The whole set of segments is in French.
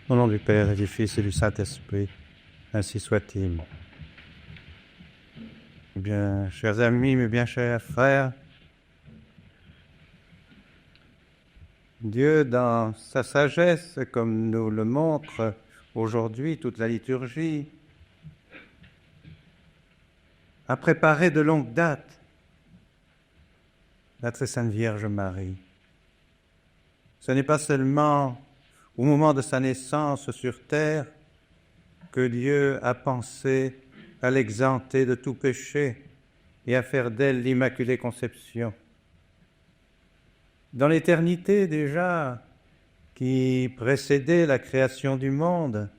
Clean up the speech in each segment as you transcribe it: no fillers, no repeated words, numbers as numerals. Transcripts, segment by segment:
Au nom du Père et du Fils et du Saint-Esprit, ainsi soit-il. Bien, chers amis, mes bien chers frères, Dieu, dans sa sagesse, comme nous le montre aujourd'hui toute la liturgie, a préparé de longue date la très sainte Vierge Marie. Ce n'est pas seulement au moment de sa naissance sur terre que Dieu a pensé à l'exempter de tout péché et à faire d'elle l'Immaculée Conception. Dans l'éternité déjà qui précédait la création du monde,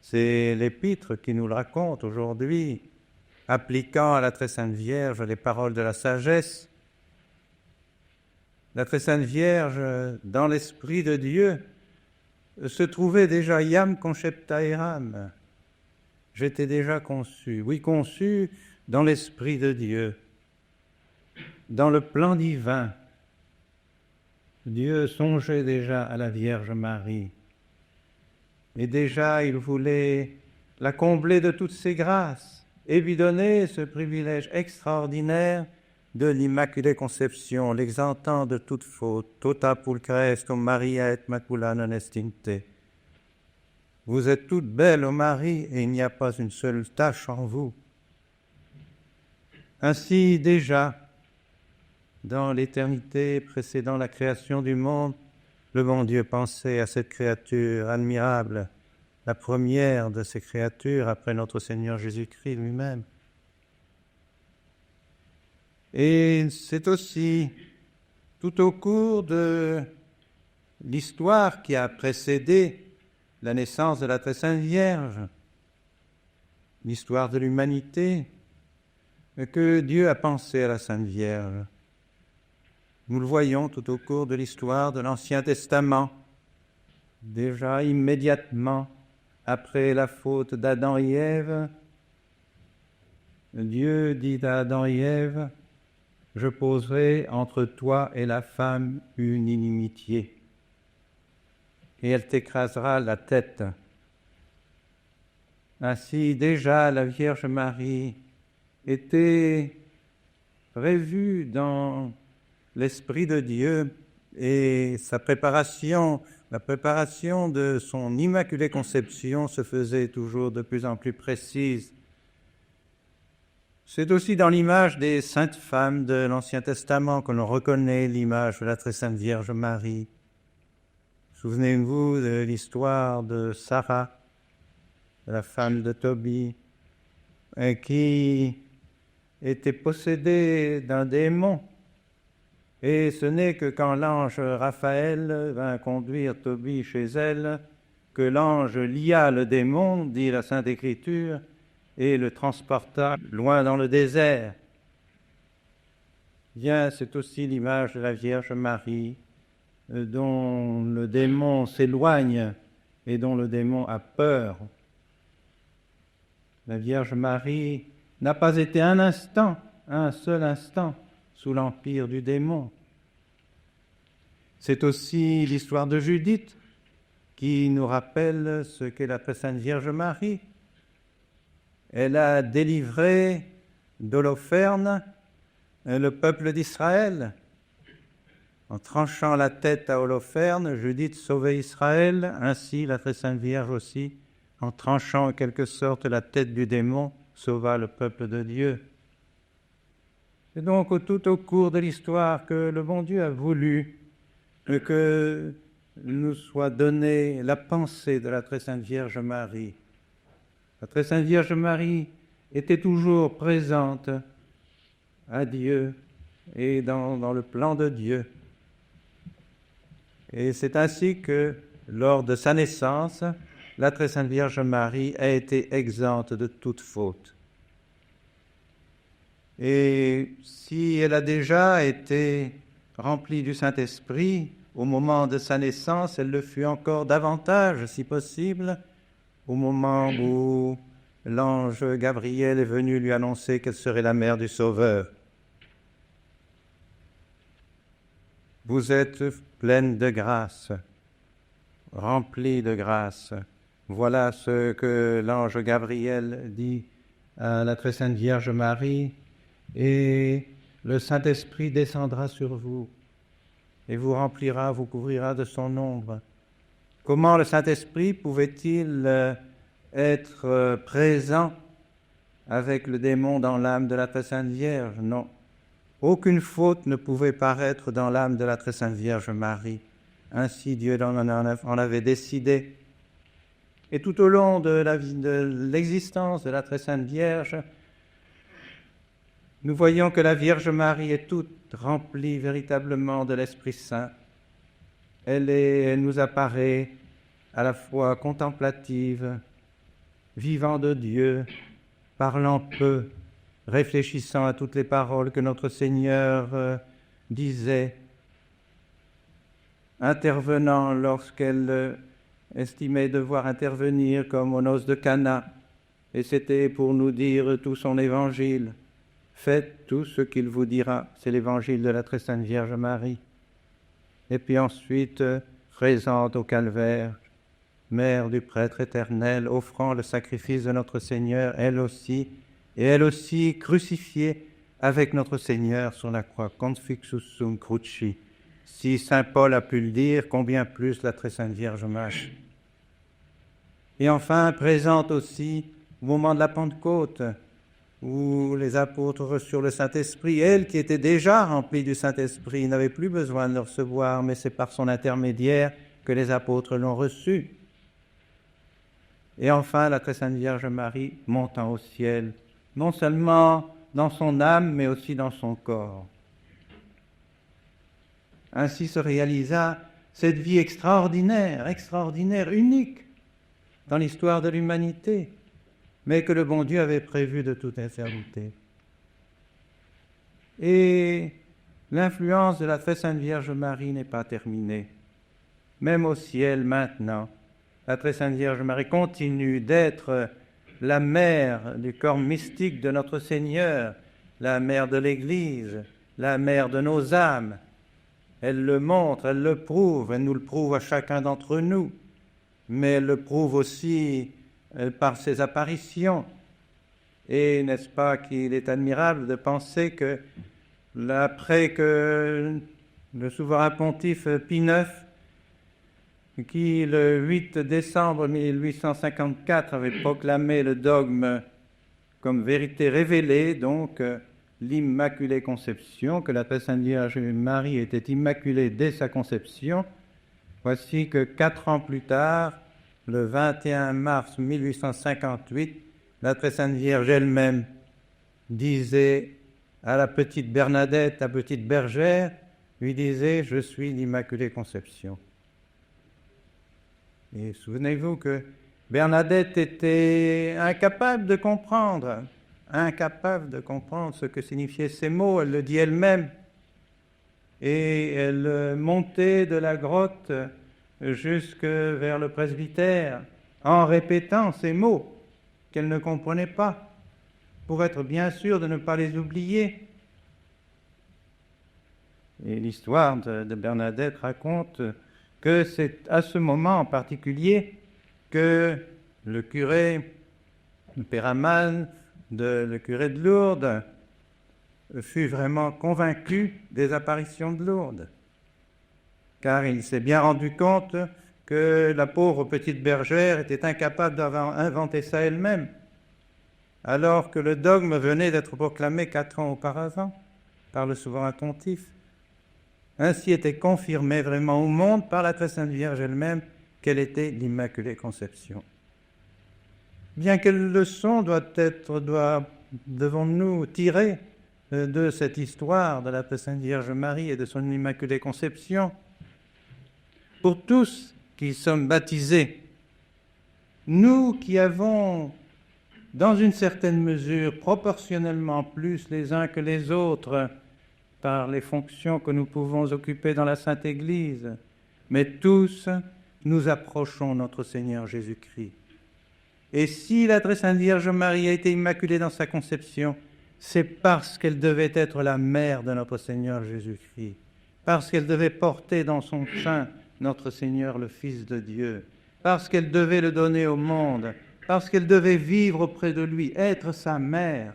c'est l'Épître qui nous le raconte aujourd'hui, appliquant à la très sainte Vierge les paroles de la sagesse. La très sainte Vierge, dans l'Esprit de Dieu, se trouvait déjà iam concepta eram. J'étais déjà conçu, oui, conçu dans l'Esprit de Dieu, dans le plan divin. Dieu songeait déjà à la Vierge Marie. Et déjà, il voulait la combler de toutes ses grâces et lui donner ce privilège extraordinaire de l'Immaculée Conception, l'exemptant de toute faute. Tota pulchra est cum Maria et macula non estinte. Vous êtes toutes belles, ô Marie, et il n'y a pas une seule tache en vous. Ainsi, déjà, dans l'éternité précédant la création du monde, le bon Dieu pensait à cette créature admirable, la première de ces créatures après notre Seigneur Jésus-Christ lui-même. Et c'est aussi tout au cours de l'histoire qui a précédé la naissance de la très sainte Vierge, l'histoire de l'humanité, que Dieu a pensé à la Sainte Vierge. Nous le voyons tout au cours de l'histoire de l'Ancien Testament, déjà immédiatement après la faute d'Adam et Ève. Dieu dit à Adam et Ève, « Je poserai entre toi et la femme une inimitié, et elle t'écrasera la tête. » Ainsi, déjà, la Vierge Marie était prévue dans l'Esprit de Dieu et sa préparation, la préparation de son Immaculée Conception se faisait toujours de plus en plus précise. C'est aussi dans l'image des saintes femmes de l'Ancien Testament que l'on reconnaît l'image de la très sainte Vierge Marie. Souvenez-vous de l'histoire de Sarah, la femme de Tobie, qui était possédée d'un démon. Et ce n'est que quand l'ange Raphaël vint conduire Tobie chez elle que l'ange lia le démon, dit la Sainte Écriture, et le transporta loin dans le désert. Bien, c'est aussi l'image de la Vierge Marie, dont le démon s'éloigne et dont le démon a peur. La Vierge Marie n'a pas été un seul instant, sous l'empire du démon. C'est aussi l'histoire de Judith qui nous rappelle ce qu'est la très sainte Vierge Marie. Elle a délivré d'Holoferne le peuple d'Israël. En tranchant la tête à Holoferne, Judith sauvait Israël, ainsi la très sainte Vierge aussi, en tranchant en quelque sorte la tête du démon, sauva le peuple de Dieu. C'est donc tout au cours de l'histoire que le bon Dieu a voulu que nous soit donnée la pensée de la très sainte Vierge Marie. La très sainte Vierge Marie était toujours présente à Dieu et dans le plan de Dieu. Et c'est ainsi que, lors de sa naissance, la très sainte Vierge Marie a été exempte de toute faute. Et si elle a déjà été remplie du Saint-Esprit au moment de sa naissance, elle le fut encore davantage, si possible, au moment où l'ange Gabriel est venu lui annoncer qu'elle serait la mère du Sauveur. Vous êtes pleine de grâce. remplie de grâce. Voilà ce que l'ange Gabriel dit à la très sainte Vierge Marie, et le Saint-Esprit descendra sur vous et vous remplira, vous couvrira de son ombre. Comment le Saint-Esprit pouvait-il être présent avec le démon dans l'âme de la très sainte Vierge? Non. Aucune faute ne pouvait paraître dans l'âme de la très sainte Vierge Marie. Ainsi Dieu en avait décidé. Et tout au long de l'existence de la très sainte Vierge, nous voyons que la Vierge Marie est toute remplie véritablement de l'Esprit Saint. Elle nous apparaît à la fois contemplative, vivant de Dieu, parlant peu, réfléchissant à toutes les paroles que notre Seigneur disait, intervenant lorsqu'elle estimait devoir intervenir, comme aux noces de Cana, et c'était pour nous dire tout son évangile. Faites tout ce qu'il vous dira. C'est l'évangile de la très sainte Vierge Marie. Et puis ensuite, présente au calvaire, mère du prêtre éternel, offrant le sacrifice de notre Seigneur, elle aussi crucifiée avec notre Seigneur sur la croix. Confixus sum cruci. Si saint Paul a pu le dire, combien plus la très sainte Vierge Marie. Et enfin, présente aussi au moment de la Pentecôte, où les apôtres reçurent le Saint-Esprit. Elle, qui était déjà remplie du Saint-Esprit, n'avait plus besoin de le recevoir, mais c'est par son intermédiaire que les apôtres l'ont reçu. Et enfin, la très sainte Vierge Marie montant au ciel, non seulement dans son âme, mais aussi dans son corps. Ainsi se réalisa cette vie extraordinaire, unique dans l'histoire de l'humanité, mais que le bon Dieu avait prévu de toute éternité. Et l'influence de la très sainte Vierge Marie n'est pas terminée. Même au ciel maintenant, la très sainte Vierge Marie continue d'être la mère du corps mystique de notre Seigneur, la mère de l'Église, la mère de nos âmes. Elle le montre, elle le prouve, elle nous le prouve à chacun d'entre nous, mais elle le prouve aussi par ses apparitions. Et n'est-ce pas qu'il est admirable de penser que, après que le souverain pontife Pie IX, qui le 8 décembre 1854 avait proclamé le dogme comme vérité révélée, donc l'Immaculée Conception, que la très sainte Vierge Marie était immaculée dès sa conception, voici que 4 ans plus tard, le 21 mars 1858, la très sainte Vierge elle-même disait à la petite Bernadette, la petite bergère, lui disait « Je suis l'Immaculée Conception ». Et souvenez-vous que Bernadette était incapable de comprendre ce que signifiaient ces mots, elle le dit elle-même. Et elle montait de la grotte jusque vers le presbytère en répétant ces mots qu'elle ne comprenait pas, pour être bien sûre de ne pas les oublier. Et l'histoire de Bernadette raconte que c'est à ce moment en particulier que le curé, le père Aman, le curé de Lourdes, fut vraiment convaincu des apparitions de Lourdes, car il s'est bien rendu compte que la pauvre petite bergère était incapable d'avoir inventé ça elle-même, alors que le dogme venait d'être proclamé 4 ans auparavant par le souverain pontife. Ainsi était confirmé vraiment au monde par la très sainte Vierge elle-même qu'elle était l'Immaculée Conception. Bien quelle leçon devons-nous tirer de cette histoire de la très sainte Vierge Marie et de son Immaculée Conception? Pour tous qui sommes baptisés, nous qui avons, dans une certaine mesure, proportionnellement plus les uns que les autres, par les fonctions que nous pouvons occuper dans la Sainte Église, mais tous nous approchons notre Seigneur Jésus-Christ. Et si la très sainte Vierge Marie a été immaculée dans sa conception, c'est parce qu'elle devait être la mère de notre Seigneur Jésus-Christ, parce qu'elle devait porter dans son sein notre Seigneur le Fils de Dieu, parce qu'elle devait le donner au monde, parce qu'elle devait vivre auprès de lui, être sa mère.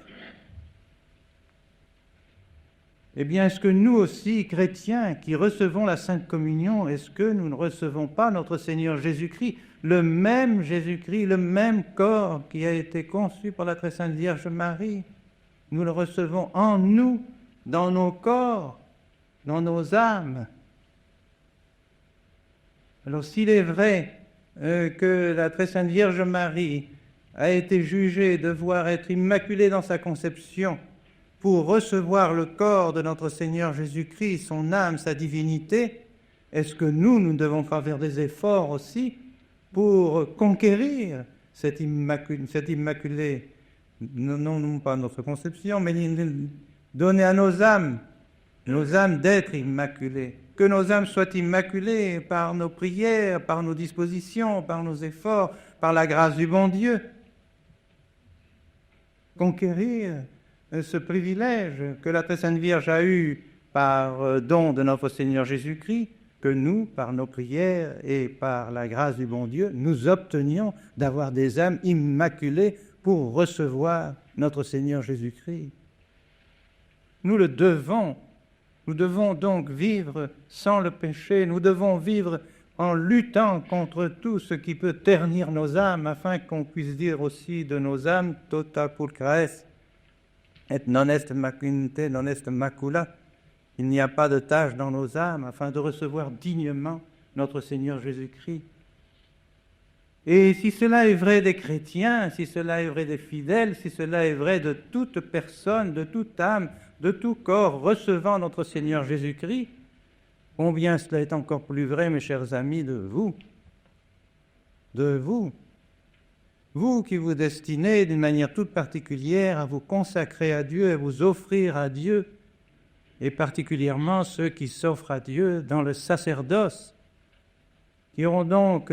Eh bien, est-ce que nous aussi, chrétiens, qui recevons la Sainte Communion, est-ce que nous ne recevons pas notre Seigneur Jésus-Christ, le même Jésus-Christ, le même corps qui a été conçu par la très sainte Vierge Marie? Nous le recevons en nous, dans nos corps, dans nos âmes. Alors, s'il est vrai que la très sainte Vierge Marie a été jugée devoir être immaculée dans sa conception, pour recevoir le corps de notre Seigneur Jésus-Christ, son âme, sa divinité, est-ce que nous devons faire des efforts aussi pour conquérir cet immaculé, non pas notre conception, mais donner à nos âmes d'être immaculées, que nos âmes soient immaculées par nos prières, par nos dispositions, par nos efforts, par la grâce du bon Dieu. Conquérir ce privilège que la très sainte Vierge a eu par don de notre Seigneur Jésus-Christ, que nous, par nos prières et par la grâce du bon Dieu, nous obtenions d'avoir des âmes immaculées pour recevoir notre Seigneur Jésus-Christ. Nous le devons. Nous devons donc vivre sans le péché. Nous devons vivre en luttant contre tout ce qui peut ternir nos âmes, afin qu'on puisse dire aussi de nos âmes, tota pulchra est, et non est macula. Il n'y a pas de tâche dans nos âmes, afin de recevoir dignement notre Seigneur Jésus-Christ. Et si cela est vrai des chrétiens, si cela est vrai des fidèles, si cela est vrai de toute personne, de toute âme, de tout corps recevant notre Seigneur Jésus-Christ, combien cela est encore plus vrai, mes chers amis, de vous. Vous qui vous destinez d'une manière toute particulière à vous consacrer à Dieu, à vous offrir à Dieu, et particulièrement ceux qui s'offrent à Dieu dans le sacerdoce, qui auront donc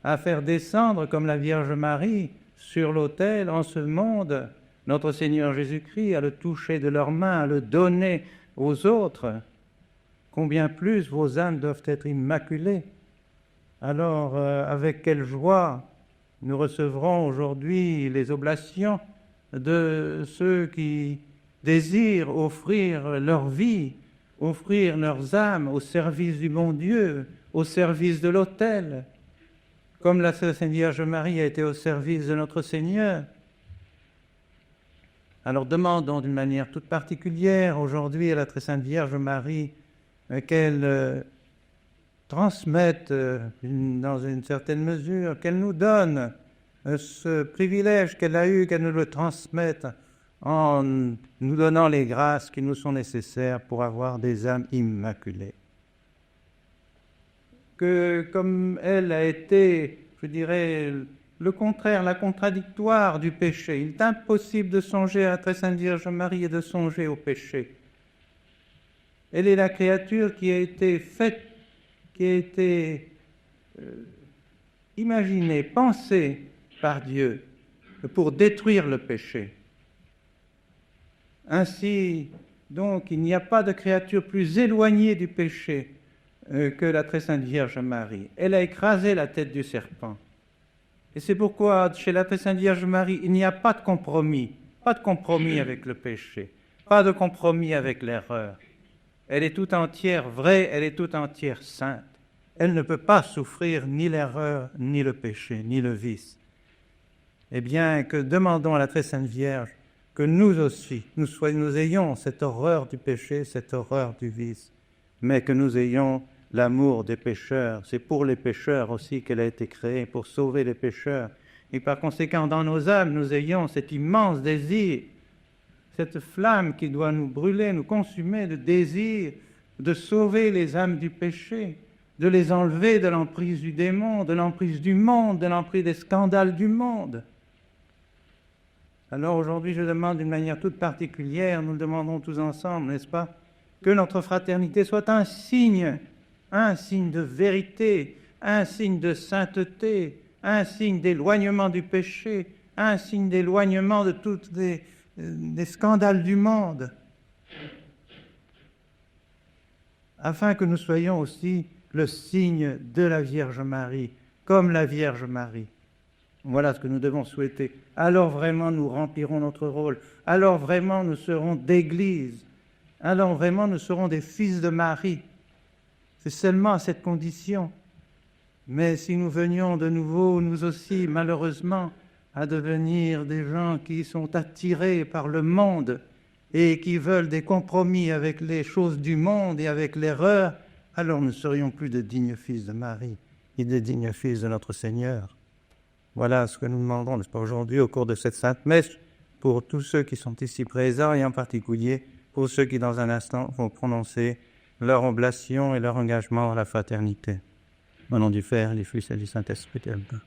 à faire descendre, comme la Vierge Marie, sur l'autel, en ce monde, notre Seigneur Jésus-Christ, à le toucher de leurs mains, à le donner aux autres. Combien plus vos âmes doivent être immaculées. Alors, avec quelle joie nous recevrons aujourd'hui les oblations de ceux qui désirent offrir leur vie, offrir leurs âmes au service du bon Dieu, au service de l'autel, comme la Sainte Vierge Marie a été au service de notre Seigneur. Alors demandons d'une manière toute particulière aujourd'hui à la très Sainte Vierge Marie qu'elle transmette dans une certaine mesure, qu'elle nous donne ce privilège qu'elle a eu, qu'elle nous le transmette en nous donnant les grâces qui nous sont nécessaires pour avoir des âmes immaculées. Que comme elle a été, je dirais, le contraire, la contradictoire du péché, il est impossible de songer à la très sainte Vierge Marie et de songer au péché. Elle est la créature qui a été faite, qui a été imaginée, pensée par Dieu pour détruire le péché. Ainsi, donc, il n'y a pas de créature plus éloignée du péché que la très sainte Vierge Marie. Elle a écrasé la tête du serpent. Et c'est pourquoi, chez la très sainte Vierge Marie, il n'y a pas de compromis avec le péché, pas de compromis avec l'erreur. Elle est tout entière vraie, elle est tout entière sainte. Elle ne peut pas souffrir ni l'erreur, ni le péché, ni le vice. Eh bien, que demandons à la très sainte Vierge que nous aussi, nous ayons cette horreur du péché, cette horreur du vice, mais que nous ayons l'amour des pécheurs. C'est pour les pécheurs aussi qu'elle a été créée, pour sauver les pécheurs. Et par conséquent, dans nos âmes, nous ayons cet immense désir, cette flamme qui doit nous brûler, nous consumer de désir de sauver les âmes du péché, de les enlever de l'emprise du démon, de l'emprise du monde, de l'emprise des scandales du monde. Alors aujourd'hui, je demande d'une manière toute particulière, nous le demandons tous ensemble, n'est-ce pas, que notre fraternité soit un signe de vérité, un signe de sainteté, un signe d'éloignement du péché, un signe d'éloignement de tous des scandales du monde, afin que nous soyons aussi le signe de la Vierge Marie, comme la Vierge Marie. Voilà ce que nous devons souhaiter. Alors vraiment nous remplirons notre rôle. Alors vraiment nous serons d'Église. Alors vraiment nous serons des fils de Marie. C'est seulement à cette condition. Mais si nous venions de nouveau, nous aussi, malheureusement, à devenir des gens qui sont attirés par le monde et qui veulent des compromis avec les choses du monde et avec l'erreur, alors nous ne serions plus de dignes fils de Marie et de dignes fils de notre Seigneur. Voilà ce que nous demandons, n'est-ce pas, aujourd'hui, au cours de cette Sainte Messe, pour tous ceux qui sont ici présents et en particulier pour ceux qui, dans un instant, vont prononcer leur oblation et leur engagement dans la fraternité. Au nom du Père, du Fils et du Saint-Esprit. Amen.